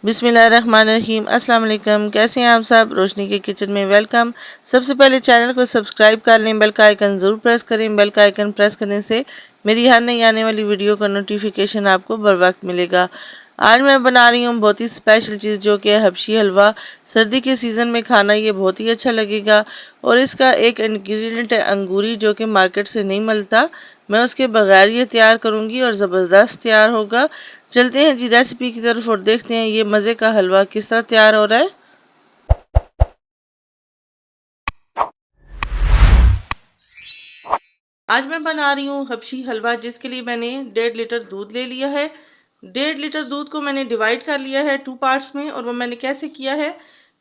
बिस्मिल्लाहिर्रहमानिर्रहीम। अस्सलाम वालेकुम। कैसे हैं आप सब? रोशनी के किचन में वेलकम। सबसे पहले चैनल को सब्सक्राइब कर लें, बेल का आइकन ज़रूर प्रेस करें। बेल का आइकन प्रेस करने से मेरी हर नई आने वाली वीडियो का नोटिफिकेशन आपको बर वक्त मिलेगा। आज मैं बना रही हूँ बहुत ही स्पेशल चीज़, जो कि है हबशी हलवा। सर्दी के सीज़न में खाना ये बहुत ही अच्छा लगेगा। और इसका एक इंग्रेडिएंट है अंगूरी, जो कि मार्केट से नहीं मिलता। मैं उसके बगैर ये तैयार करूँगी और ज़बरदस्त तैयार होगा। चलते हैं जी रेसिपी की तरफ और देखते हैं ये मज़े का हलवा किस तरह तैयार हो रहा है। आज मैं बना रही हूँ हबशी हलवा, जिसके लिए मैंने 1.5 लीटर दूध ले लिया है। 1.5 लीटर दूध को मैंने डिवाइड कर लिया है 2 पार्ट्स में। और वो मैंने कैसे किया है,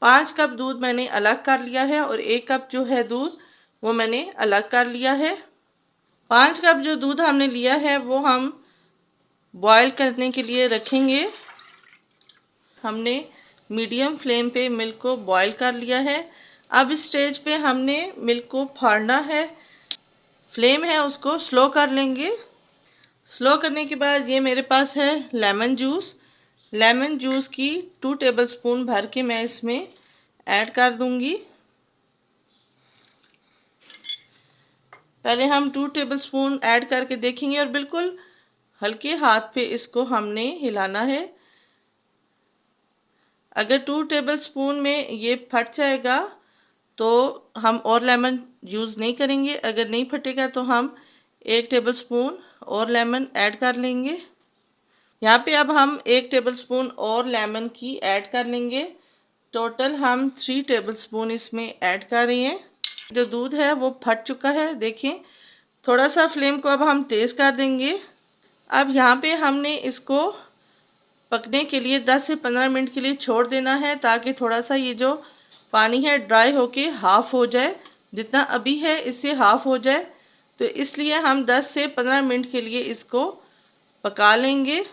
5 कप दूध मैंने अलग कर लिया है और 1 कप जो है दूध वो मैंने अलग कर लिया है। 5 कप जो दूध हमने लिया है वो हम बॉयल करने के लिए रखेंगे। हमने मीडियम फ्लेम पे मिल्क को बॉईल कर लिया है। अब इस स्टेज पे हमने मिल्क को फाड़ना है। फ्लेम है उसको स्लो कर लेंगे। स्लो करने के बाद ये मेरे पास है लेमन जूस। लेमन जूस की 2 टेबलस्पून भर के मैं इसमें ऐड कर दूंगी। पहले हम 2 टेबलस्पून ऐड करके देखेंगे और बिल्कुल हल्के हाथ पे इसको हमने हिलाना है। अगर 2 टेबलस्पून में ये फट जाएगा तो हम और लेमन यूज़ नहीं करेंगे। अगर नहीं फटेगा तो हम 1 टेबलस्पून और लेमन ऐड कर लेंगे। यहाँ पे अब हम 1 टेबलस्पून और लेमन की ऐड कर लेंगे। टोटल हम 3 टेबलस्पून इसमें ऐड कर रहे हैं। जो दूध है वो फट चुका है, देखें। थोड़ा सा फ्लेम को अब हम तेज़ कर देंगे। अब यहाँ पे हमने इसको पकने के लिए 10 से 15 मिनट के लिए छोड़ देना है, ताकि थोड़ा सा ये जो पानी है ड्राई होके हाफ़ हो जाए। जितना अभी है इससे हाफ़ हो जाए, तो इसलिए हम 10 से 15 मिनट के लिए इसको पका लेंगे।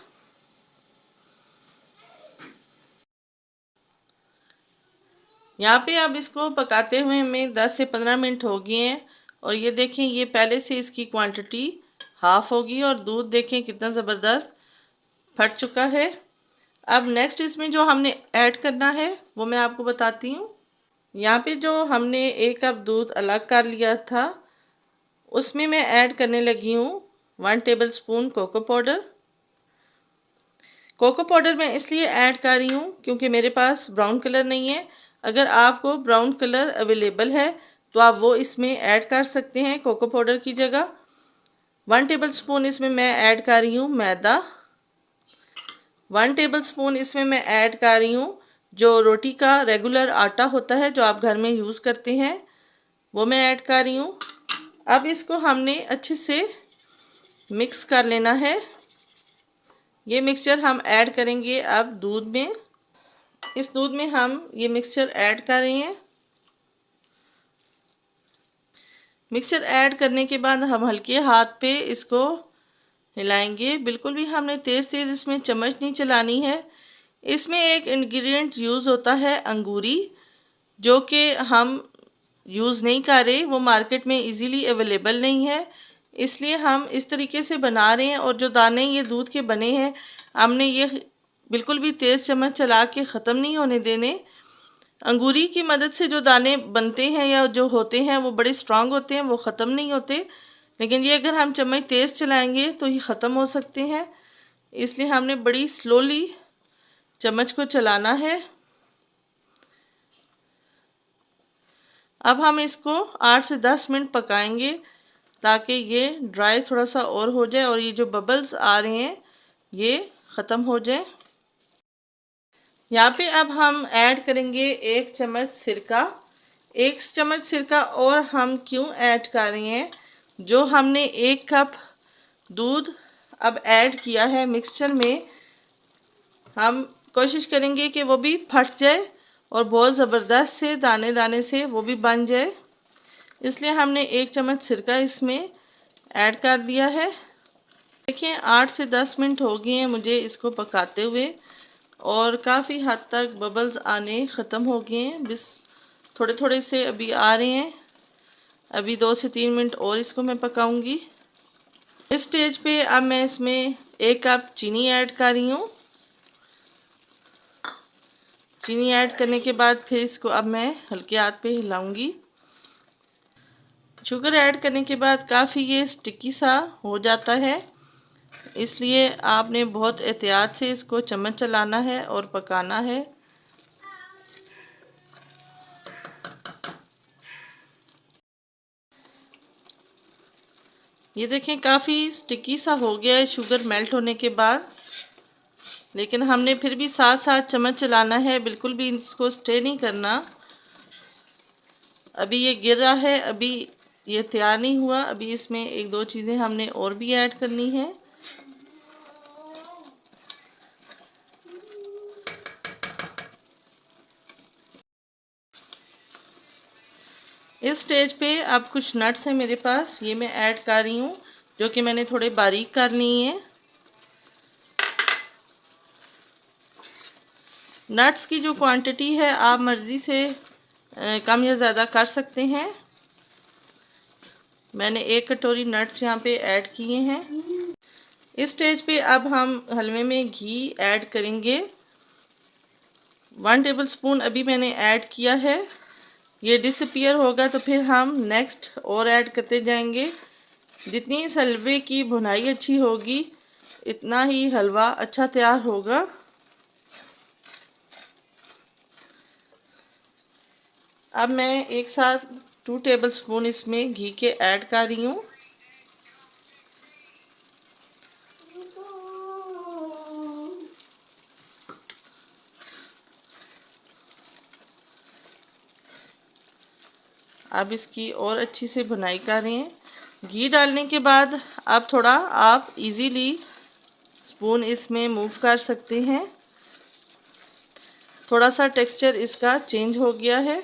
यहाँ पे अब इसको पकाते हुए हमें 10 से 15 मिनट हो गए हैं। और ये देखें, ये पहले से इसकी क्वांटिटी हाफ़ होगी और दूध देखें कितना ज़बरदस्त फट चुका है। अब नेक्स्ट इसमें जो हमने ऐड करना है वो मैं आपको बताती हूँ। यहाँ पे जो हमने 1 कप दूध अलग कर लिया था, उसमें मैं ऐड करने लगी हूँ 1 tablespoon cocoa powder. Cocoa powder मैं इसलिए ऐड कर रही हूँ क्योंकि मेरे पास ब्राउन कलर नहीं है। अगर आपको ब्राउन कलर अवेलेबल है तो आप वो इसमें ऐड कर सकते हैं कोको पाउडर की जगह। 1 टेबलस्पून इसमें मैं ऐड कर रही हूँ मैदा। 1 टेबलस्पून इसमें मैं ऐड कर रही हूँ जो रोटी का रेगुलर आटा होता है, जो आप घर में यूज़ करते हैं, वो मैं ऐड कर रही हूँ। अब इसको हमने अच्छे से मिक्स कर लेना है। ये मिक्सचर हम ऐड करेंगे अब दूध में। इस दूध में हम ये मिक्सचर ऐड कर रहे हैं। मिक्सचर ऐड करने के बाद हम हल्के हाथ पे इसको हिलाएंगे। बिल्कुल भी हमने तेज़ तेज़ इसमें चम्मच नहीं चलानी है। इसमें एक इंग्रेडिएंट यूज़ होता है अंगूरी, जो कि हम यूज़ नहीं कर रहे, वो मार्केट में इजीली अवेलेबल नहीं है, इसलिए हम इस तरीके से बना रहे हैं। और जो दाने ये दूध के बने हैं, हमने ये बिल्कुल भी तेज़ चम्मच चला के ख़त्म नहीं होने देने। अंगूरी की मदद से जो दाने बनते हैं या जो होते हैं वो बड़े स्ट्रांग होते हैं, वो ख़त्म नहीं होते। लेकिन ये अगर हम चम्मच तेज़ चलाएंगे तो ये ख़त्म हो सकते हैं, इसलिए हमने बड़ी स्लोली चम्मच को चलाना है। अब हम इसको 8 से 10 मिनट पकाएंगे, ताकि ये ड्राई थोड़ा सा और हो जाए और ये जो बबल्स आ रहे हैं ये ख़त्म हो जाए। यहाँ पे अब हम ऐड करेंगे 1 चम्मच सिरका। 1 चम्मच सिरका और हम क्यों ऐड कर रहे हैं, जो हमने 1 कप दूध अब ऐड किया है मिक्सचर में, हम कोशिश करेंगे कि वो भी फट जाए और बहुत ज़बरदस्त से दाने दाने से वो भी बन जाए, इसलिए हमने 1 चम्मच सिरका इसमें ऐड कर दिया है। देखिए 8 से 10 मिनट हो गए हैं मुझे इसको पकाते हुए, और काफ़ी हद तक बबल्स आने ख़त्म हो गए हैं। बस थोड़े थोड़े से अभी आ रहे हैं। अभी 2 से 3 मिनट और इसको मैं पकाऊंगी। इस स्टेज पे अब मैं इसमें 1 कप चीनी ऐड कर रही हूँ। चीनी ऐड करने के बाद फिर इसको अब मैं हल्के हाथ पे हिलाऊंगी। शुगर ऐड करने के बाद काफ़ी ये स्टिकी सा हो जाता है, इसलिए आपने बहुत एहतियात से इसको चम्मच चलाना है और पकाना है। ये देखें काफ़ी स्टिकी सा हो गया है शुगर मेल्ट होने के बाद, लेकिन हमने फिर भी साथ साथ चम्मच चलाना है, बिल्कुल भी इसको स्टे नहीं करना। अभी ये गिर रहा है, अभी ये तैयार नहीं हुआ, अभी इसमें एक दो चीज़ें हमने और भी ऐड करनी है। इस स्टेज पे अब कुछ नट्स हैं मेरे पास, ये मैं ऐड कर रही हूँ, जो कि मैंने थोड़े बारीक कर लिए हैं। नट्स की जो क्वांटिटी है आप मर्ज़ी से कम या ज़्यादा कर सकते हैं। मैंने 1 कटोरी नट्स यहाँ पे ऐड किए हैं। इस स्टेज पे अब हम हलवे में घी ऐड करेंगे। 1 टेबलस्पून अभी मैंने ऐड किया है, ये डिसअपीयर होगा तो फिर हम नेक्स्ट और ऐड करते जाएंगे। जितनी इस हलवे की भुनाई अच्छी होगी इतना ही हलवा अच्छा तैयार होगा। अब मैं एक साथ 2 टेबलस्पून इसमें घी के ऐड कर रही हूँ। अब इसकी और अच्छी से भुनाई कर रहे हैं। घी डालने के बाद अब थोड़ा आप इजीली स्पून इसमें मूव कर सकते हैं। थोड़ा सा टेक्सचर इसका चेंज हो गया है।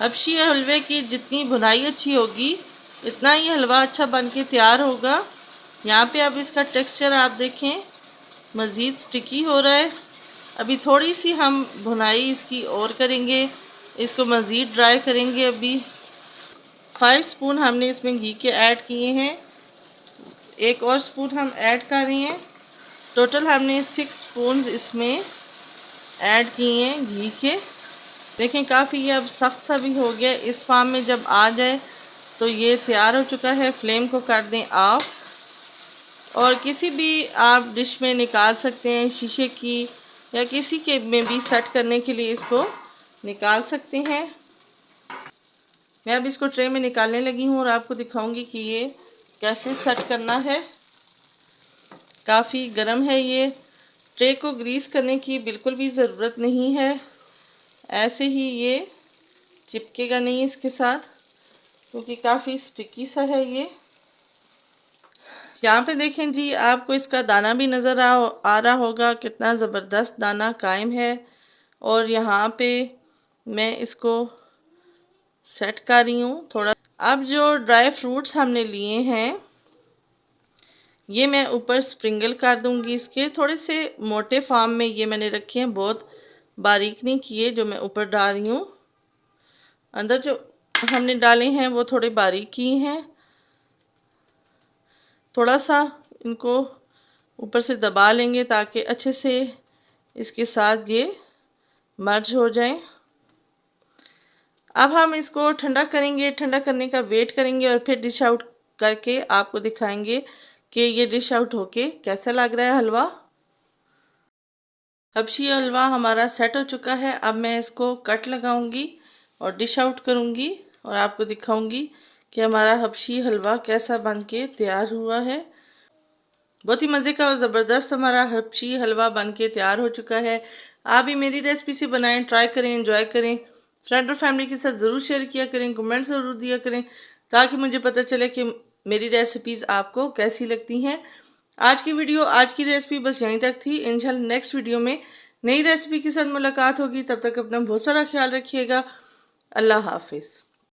हबशी हलवे की जितनी भुनाई अच्छी होगी इतना ही हलवा अच्छा बन के तैयार होगा। यहाँ पे अब इसका टेक्सचर आप देखें मज़ीद स्टिकी हो रहा है। अभी थोड़ी सी हम भुनाई इसकी और करेंगे, इसको मज़ीद ड्राई करेंगे। अभी 5 स्पून हमने इसमें घी के ऐड किए हैं, एक और स्पून हम ऐड कर रहे हैं। टोटल हमने 6 स्पून इसमें ऐड किए हैं घी के। देखें काफ़ी ये अब सख्त सा भी हो गया। इस फार्म में जब आ जाए तो ये तैयार हो चुका है। फ्लेम को कर दें ऑफ और किसी भी आप डिश में निकाल सकते हैं, शीशे की या किसी के में भी सेट करने के लिए इसको निकाल सकते हैं। मैं अब इसको ट्रे में निकालने लगी हूँ और आपको दिखाऊंगी कि ये कैसे सेट करना है। काफ़ी गर्म है ये, ट्रे को ग्रीस करने की बिल्कुल भी ज़रूरत नहीं है, ऐसे ही ये चिपकेगा नहीं इसके साथ, क्योंकि काफ़ी स्टिकी सा है ये। यहाँ पे देखें जी, आपको इसका दाना भी नज़र आ रहा होगा, कितना ज़बरदस्त दाना कायम है। और यहाँ पे मैं इसको सेट कर रही हूँ थोड़ा। अब जो ड्राई फ्रूट्स हमने लिए हैं ये मैं ऊपर स्प्रिंगल कर दूँगी। इसके थोड़े से मोटे फॉर्म में ये मैंने रखे हैं, बहुत बारीक नहीं किए जो मैं ऊपर डाल रही हूँ। अंदर जो हमने डाले हैं वो थोड़े बारीक किए हैं। थोड़ा सा इनको ऊपर से दबा लेंगे ताकि अच्छे से इसके साथ ये मर्ज हो जाएं। अब हम इसको ठंडा करेंगे, ठंडा करने का वेट करेंगे और फिर डिश आउट करके आपको दिखाएंगे कि ये डिश आउट होके कैसा लग रहा है हलवा। हबशी हलवा हमारा सेट हो चुका है। अब मैं इसको कट लगाऊंगी और डिश आउट करूंगी और आपको दिखाऊंगी कि हमारा हबशी हलवा कैसा बन के तैयार हुआ है। बहुत ही मज़े का और ज़बरदस्त हमारा हबशी हलवा बन के तैयार हो चुका है। आप भी मेरी रेसिपी से बनाएं, ट्राई करें, एंजॉय करें। फ्रेंड और फैमिली के साथ ज़रूर शेयर किया करें, कमेंट ज़रूर दिया करें ताकि मुझे पता चले कि मेरी रेसिपीज़ आपको कैसी लगती हैं। आज की वीडियो, आज की रेसिपी बस यहीं तक थी। इंशाल्लाह नेक्स्ट वीडियो में नई रेसिपी के साथ मुलाकात होगी। तब तक अपना बहुत सारा ख्याल रखिएगा। अल्लाह हाफिज़।